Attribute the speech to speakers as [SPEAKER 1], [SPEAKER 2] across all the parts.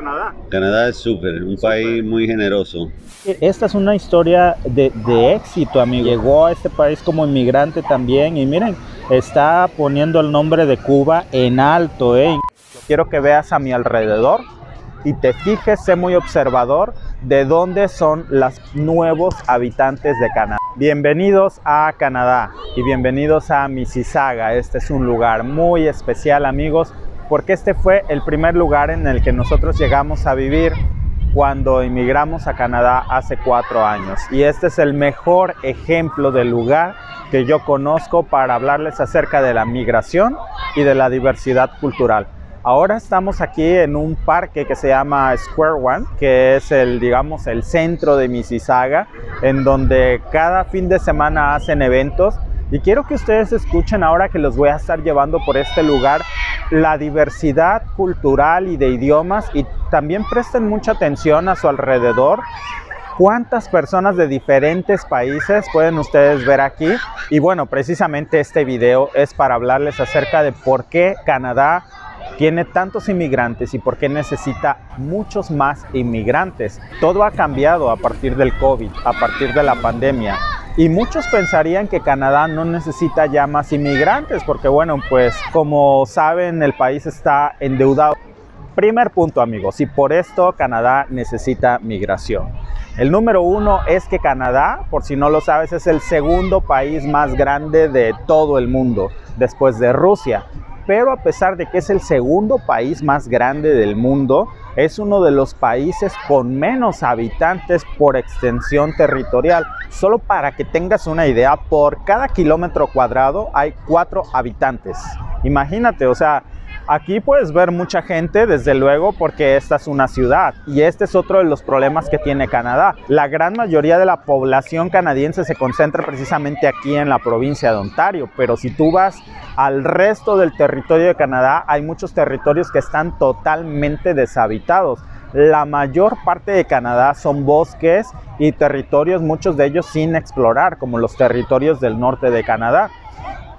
[SPEAKER 1] Canadá?
[SPEAKER 2] Canadá es súper, un país muy generoso.
[SPEAKER 3] Esta es una historia de éxito, amigo. Llegó a este país como inmigrante también y miren, está poniendo el nombre de Cuba en alto, ¿eh? Quiero que veas a mi alrededor y te fijes, sé muy observador de dónde son los nuevos habitantes de Canadá. Bienvenidos a Canadá y bienvenidos a Mississauga. Este es un lugar muy especial, amigos, porque este fue el primer lugar en el que nosotros llegamos a vivir cuando inmigramos a Canadá hace 4 años. Y este es el mejor ejemplo del lugar que yo conozco para hablarles acerca de la migración y de la diversidad cultural. Ahora estamos aquí en un parque que se llama Square One, que es el centro de Mississauga, en donde cada fin de semana hacen eventos. Y quiero que ustedes escuchen ahora que los voy a estar llevando por este lugar, la diversidad cultural y de idiomas, y también presten mucha atención a su alrededor. ¿Cuántas personas de diferentes países pueden ustedes ver aquí? Y bueno, precisamente este video es para hablarles acerca de por qué Canadá tiene tantos inmigrantes y por qué necesita muchos más inmigrantes. Todo ha cambiado a partir del COVID, a partir de la pandemia. Y muchos pensarían que Canadá no necesita ya más inmigrantes porque, bueno, pues como saben, el país está endeudado. Primer punto, amigos, y por esto Canadá necesita migración. El número 1 es que Canadá, por si no lo sabes, es el segundo país más grande de todo el mundo, después de Rusia. Pero a pesar de que es el segundo país más grande del mundo, es uno de los países con menos habitantes por extensión territorial. Solo para que tengas una idea, por cada kilómetro cuadrado hay 4 habitantes. Imagínate, o sea, aquí puedes ver mucha gente, desde luego, porque esta es una ciudad. Y este es otro de los problemas que tiene Canadá. La gran mayoría de la población canadiense se concentra precisamente aquí en la provincia de Ontario. Pero si tú vas al resto del territorio de Canadá, hay muchos territorios que están totalmente deshabitados. La mayor parte de Canadá son bosques y territorios, muchos de ellos sin explorar, como los territorios del norte de Canadá.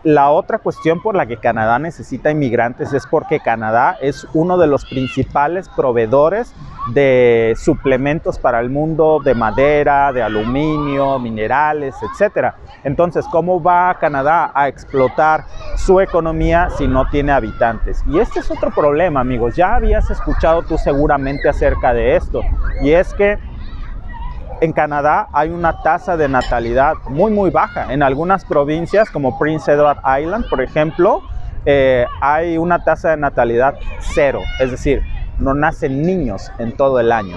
[SPEAKER 3] La otra cuestión por la que Canadá necesita inmigrantes es porque Canadá es uno de los principales proveedores de suplementos para el mundo, de madera, de aluminio, minerales, etc. Entonces, ¿cómo va Canadá a explotar su economía si no tiene habitantes? Y este es otro problema, amigos. Ya habías escuchado tú seguramente acerca de esto. Y es que en Canadá hay una tasa de natalidad muy baja. En algunas provincias como Prince Edward Island, por ejemplo, hay una tasa de natalidad 0, es decir, no nacen niños en todo el año.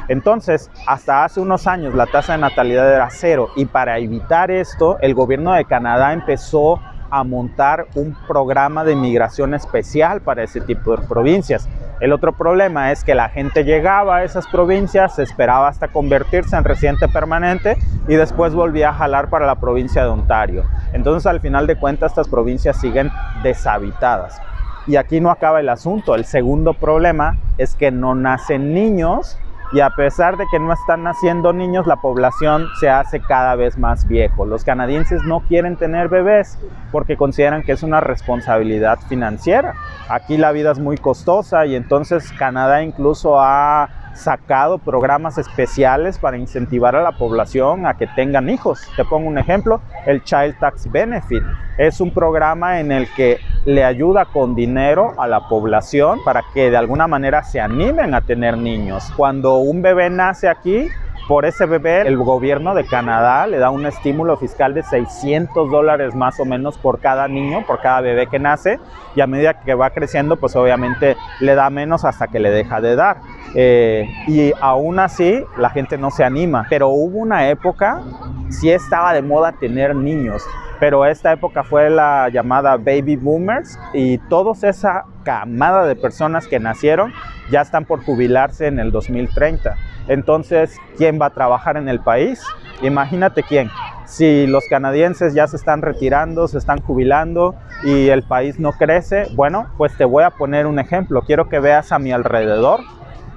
[SPEAKER 3] Entonces, hasta hace unos años la tasa de natalidad era 0 y para evitar esto, el gobierno de Canadá empezó a montar un programa de inmigración especial para ese tipo de provincias. El otro problema es que la gente llegaba a esas provincias, se esperaba hasta convertirse en residente permanente y después volvía a jalar para la provincia de Ontario. Entonces, al final de cuentas, estas provincias siguen deshabitadas. Y aquí no acaba el asunto. El segundo problema es que no nacen niños y a pesar de que no están naciendo niños, la población se hace cada vez más viejo. Los canadienses no quieren tener bebés porque consideran que es una responsabilidad financiera. Aquí la vida es muy costosa y entonces Canadá incluso ha sacado programas especiales para incentivar a la población a que tengan hijos. Te pongo un ejemplo, el Child Tax Benefit. Es un programa en el que le ayuda con dinero a la población para que de alguna manera se animen a tener niños. Cuando un bebé nace aquí, por ese bebé el gobierno de Canadá le da un estímulo fiscal de $600 más o menos por cada niño, por cada bebé que nace, y a medida que va creciendo pues obviamente le da menos hasta que le deja de dar. Y aún así la gente no se anima, pero hubo una época, sí estaba de moda tener niños, pero esta época fue la llamada Baby Boomers y toda esa camada de personas que nacieron ya están por jubilarse en el 2030. Entonces, ¿quién va a trabajar en el país? Imagínate quién. Si los canadienses ya se están retirando, se están jubilando y el país no crece, bueno, pues te voy a poner un ejemplo. Quiero que veas a mi alrededor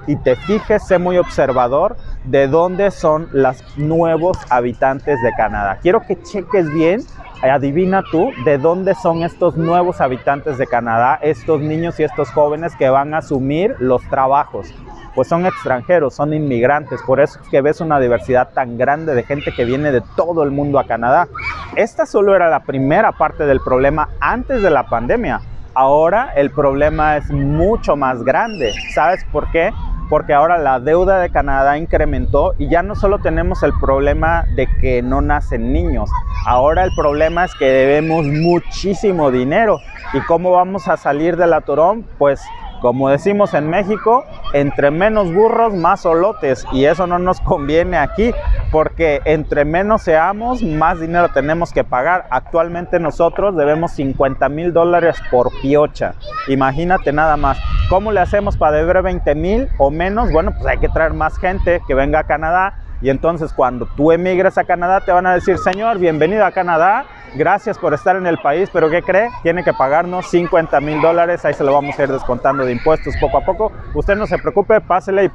[SPEAKER 3] y te fijes, sé muy observador de dónde son los nuevos habitantes de Canadá. Quiero que cheques bien, adivina tú de dónde son estos nuevos habitantes de Canadá, estos niños y estos jóvenes que van a asumir los trabajos. pues son extranjeros, son inmigrantes. Por eso es que ves una diversidad tan grande de gente que viene de todo el mundo a Canadá. Esta solo era la primera parte del problema antes de la pandemia. Ahora el problema es mucho más grande. ¿Sabes por qué? Porque ahora la deuda de Canadá incrementó y ya no solo tenemos el problema de que no nacen niños. Ahora el problema es que debemos muchísimo dinero. ¿Y cómo vamos a salir del atorón? Pues como decimos en México, entre menos burros, más solotes. Y eso no nos conviene aquí, porque entre menos seamos, más dinero tenemos que pagar. Actualmente nosotros debemos $50,000 por piocha. Imagínate nada más. ¿Cómo le hacemos para deber 20,000 o menos? Bueno, pues hay que traer más gente que venga a Canadá. Y entonces cuando tú emigres a Canadá te van a decir: señor, bienvenido a Canadá, gracias por estar en el país, pero ¿qué cree? Tiene que pagarnos $50,000, ahí se lo vamos a ir descontando de impuestos poco a poco. Usted no se preocupe, pásele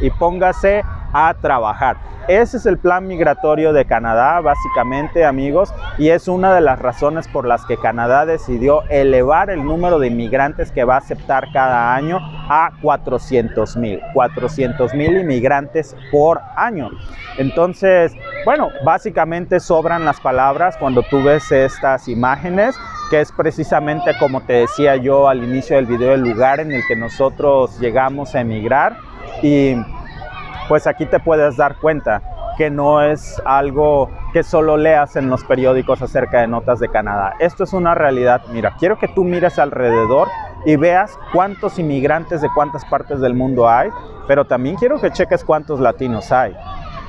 [SPEAKER 3] y póngase a trabajar. Ese es el plan migratorio de Canadá, básicamente, amigos, y es una de las razones por las que Canadá decidió elevar el número de inmigrantes que va a aceptar cada año a 400,000. 400,000 inmigrantes por año. Entonces, bueno, básicamente sobran las palabras cuando tú ves estas imágenes, que es precisamente, como te decía yo al inicio del video, el lugar en el que nosotros llegamos a emigrar. Y pues aquí te puedes dar cuenta que no es algo que solo leas en los periódicos acerca de notas de Canadá. Esto es una realidad. Mira, quiero que tú mires alrededor y veas cuántos inmigrantes de cuántas partes del mundo hay, pero también quiero que cheques cuántos latinos hay.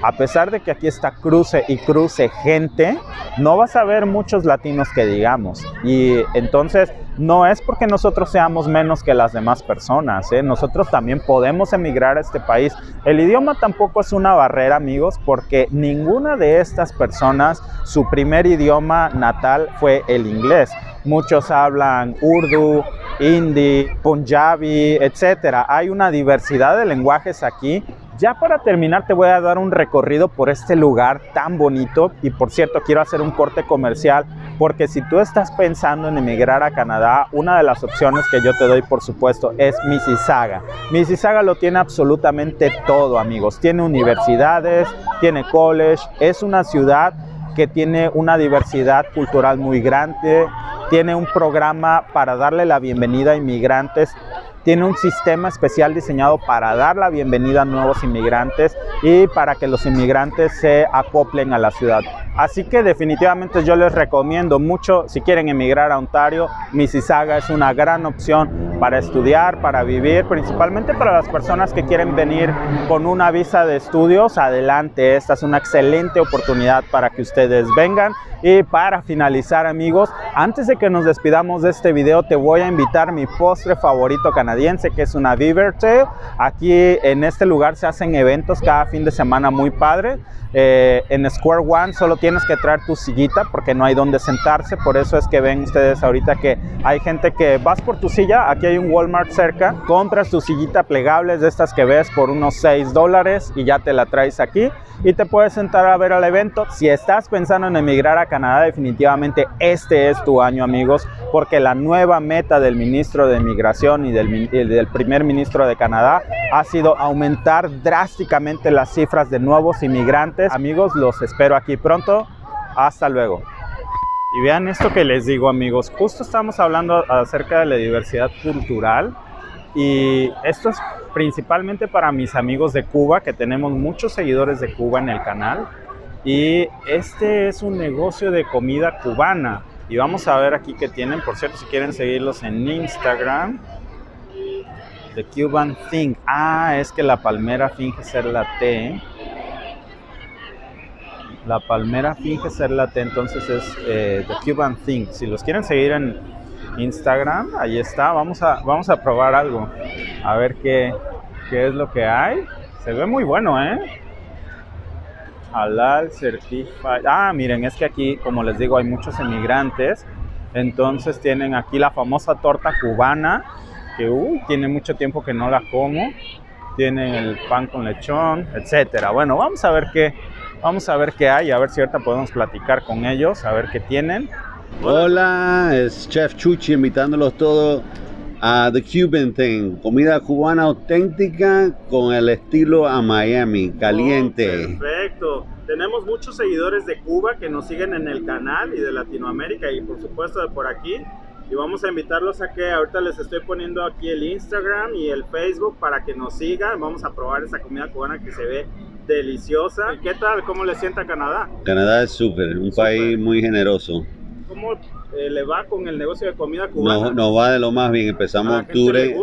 [SPEAKER 3] A pesar de que aquí está cruce y cruce gente, no vas a ver muchos latinos que digamos. Y entonces no es porque nosotros seamos menos que las demás personas, ¿eh? Nosotros también podemos emigrar a este país. El idioma tampoco es una barrera, amigos, porque ninguna de estas personas, su primer idioma natal fue el inglés. Muchos hablan urdu, hindi, punjabi, etc. Hay una diversidad de lenguajes aquí. Ya para terminar te voy a dar un recorrido por este lugar tan bonito. Y por cierto, quiero hacer un corte comercial, porque si tú estás pensando en emigrar a Canadá, una de las opciones que yo te doy, por supuesto, es Mississauga. Mississauga lo tiene absolutamente todo, amigos. Tiene universidades, tiene college, es una ciudad que tiene una diversidad cultural muy grande, tiene un programa para darle la bienvenida a inmigrantes, tiene un sistema especial diseñado para dar la bienvenida a nuevos inmigrantes y para que los inmigrantes se acoplen a la ciudad. Así que definitivamente yo les recomiendo mucho, si quieren emigrar a Ontario, Mississauga es una gran opción para estudiar, para vivir, principalmente para las personas que quieren venir con una visa de estudios. Adelante, esta es una excelente oportunidad para que ustedes vengan. Y para finalizar, amigos, antes de que nos despidamos de este video, te voy a invitar mi postre favorito canadiense, que es una Beaver Tail. Aquí en este lugar se hacen eventos cada fin de semana muy padre. En Square One solo tienes que traer tu sillita porque no hay donde sentarse. Por eso es que ven ustedes ahorita que hay gente que vas por tu silla. Aquí hay un Walmart cerca, compras tu sillita plegable de estas que ves por unos $6 y ya te la traes aquí y te puedes sentar a ver el evento. Si estás pensando en emigrar a Canadá, definitivamente este es tu año, amigos, porque la nueva meta del ministro de Migración y del primer ministro de Canadá ha sido aumentar drásticamente las cifras de nuevos inmigrantes. Amigos, los espero aquí pronto. Hasta luego. Y vean esto que les digo, amigos, justo estamos hablando acerca de la diversidad cultural y esto es principalmente para mis amigos de Cuba, que tenemos muchos seguidores de Cuba en el canal, y este es un negocio de comida cubana y vamos a ver aquí qué tienen. Por cierto, si quieren seguirlos en Instagram, The Cuban Thing. Es que la palmera finge ser la T. La palmera finge ser la T, entonces es The Cuban Thing. Si los quieren seguir en Instagram, ahí está. Vamos a probar algo. A ver qué es lo que hay. Se ve muy bueno, ¿eh? Halal Certified. Miren, es que aquí, como les digo, hay muchos inmigrantes. Entonces tienen aquí la famosa torta cubana, que tiene mucho tiempo que no la como. Tienen el pan con lechón, etcétera. Bueno, vamos a ver qué hay, a ver si ahorita podemos platicar con ellos, a ver qué tienen.
[SPEAKER 2] Hola, es Chef Chuchi invitándolos todos The Cuban Thing, comida cubana auténtica con el estilo a Miami, caliente.
[SPEAKER 3] Perfecto. Tenemos muchos seguidores de Cuba que nos siguen en el canal y de Latinoamérica y por supuesto de por aquí. Y vamos a invitarlos a que ahorita les estoy poniendo aquí el Instagram y el Facebook para que nos sigan. Vamos a probar esa comida cubana que se ve deliciosa. ¿Qué tal? ¿Cómo le sienta Canadá?
[SPEAKER 2] Canadá es súper, un país muy generoso.
[SPEAKER 3] ¿Cómo le va con el negocio de comida cubana?
[SPEAKER 2] Nos va de lo más bien. Empezamos octubre,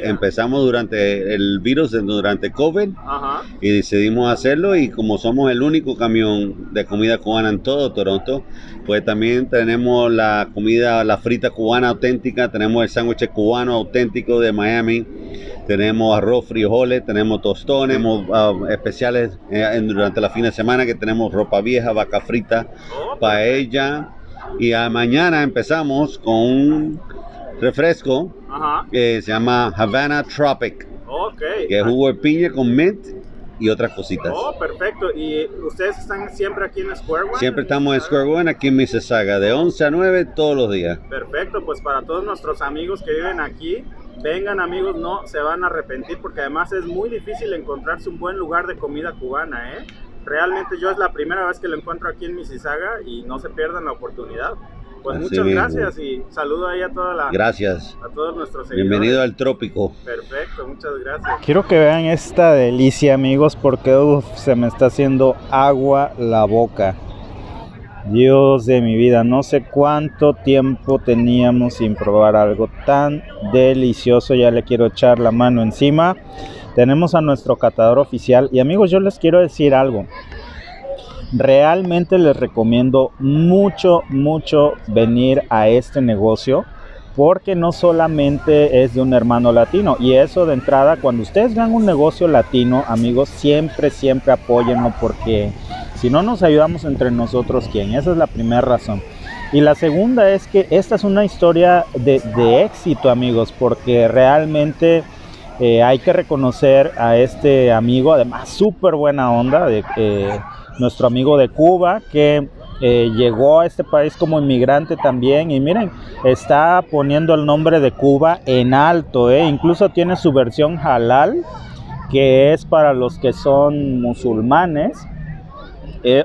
[SPEAKER 2] empezamos durante el virus, durante COVID.
[SPEAKER 3] Ajá.
[SPEAKER 2] Y decidimos hacerlo, y como somos el único camión de comida cubana en todo Toronto, pues también tenemos la comida, la frita cubana auténtica, tenemos el sándwich cubano auténtico de Miami, tenemos arroz, frijoles, tenemos tostones, tenemos especiales durante la fin de semana que tenemos ropa vieja, vaca frita, paella. Y mañana empezamos con un refresco que se llama Havana Tropic, que es jugo de piña con mint y otras cositas.
[SPEAKER 3] Perfecto. ¿Y ustedes están siempre aquí en Square One?
[SPEAKER 2] Siempre estamos en Square One, aquí en Mississauga, de 11 a 9 todos los días.
[SPEAKER 3] Perfecto, pues para todos nuestros amigos que viven aquí, vengan amigos, no se van a arrepentir porque además es muy difícil encontrarse un buen lugar de comida cubana, ¿eh? Realmente yo es la primera vez que lo encuentro aquí en Mississauga y no se pierdan la oportunidad. Pues
[SPEAKER 2] así
[SPEAKER 3] muchas
[SPEAKER 2] mismo.
[SPEAKER 3] Gracias y saludo ahí a toda la...
[SPEAKER 2] Gracias.
[SPEAKER 3] A todos nuestros seguidores.
[SPEAKER 2] Bienvenido al trópico.
[SPEAKER 3] Perfecto, muchas gracias.
[SPEAKER 1] Quiero que vean esta delicia, amigos, porque se me está haciendo agua la boca. Dios de mi vida, no sé cuánto tiempo teníamos sin probar algo tan delicioso. Ya le quiero echar la mano encima. Tenemos a nuestro catador oficial y amigos, yo les quiero decir algo. Realmente les recomiendo mucho venir a este negocio porque no solamente es de un hermano latino, y eso de entrada, cuando ustedes vean un negocio latino, amigos, siempre apóyenlo, porque si no nos ayudamos entre nosotros, ¿quién? Esa es la primera razón. Y la segunda es que esta es una historia de éxito, amigos, porque realmente hay que reconocer a este amigo, además súper buena onda, nuestro amigo de Cuba, que llegó a este país como inmigrante también, y miren, está poniendo el nombre de Cuba en alto, incluso tiene su versión halal, que es para los que son musulmanes.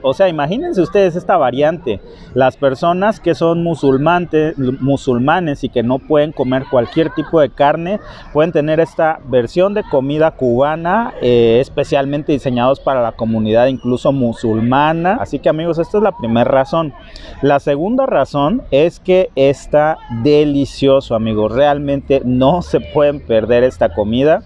[SPEAKER 1] O sea, imagínense ustedes esta variante. Las personas que son musulmanes y que no pueden comer cualquier tipo de carne, pueden tener esta versión de comida cubana, especialmente diseñados para la comunidad incluso musulmana. Así que amigos, esta es la primera razón. La segunda razón es que está delicioso, amigos. Realmente no se pueden perder esta comida.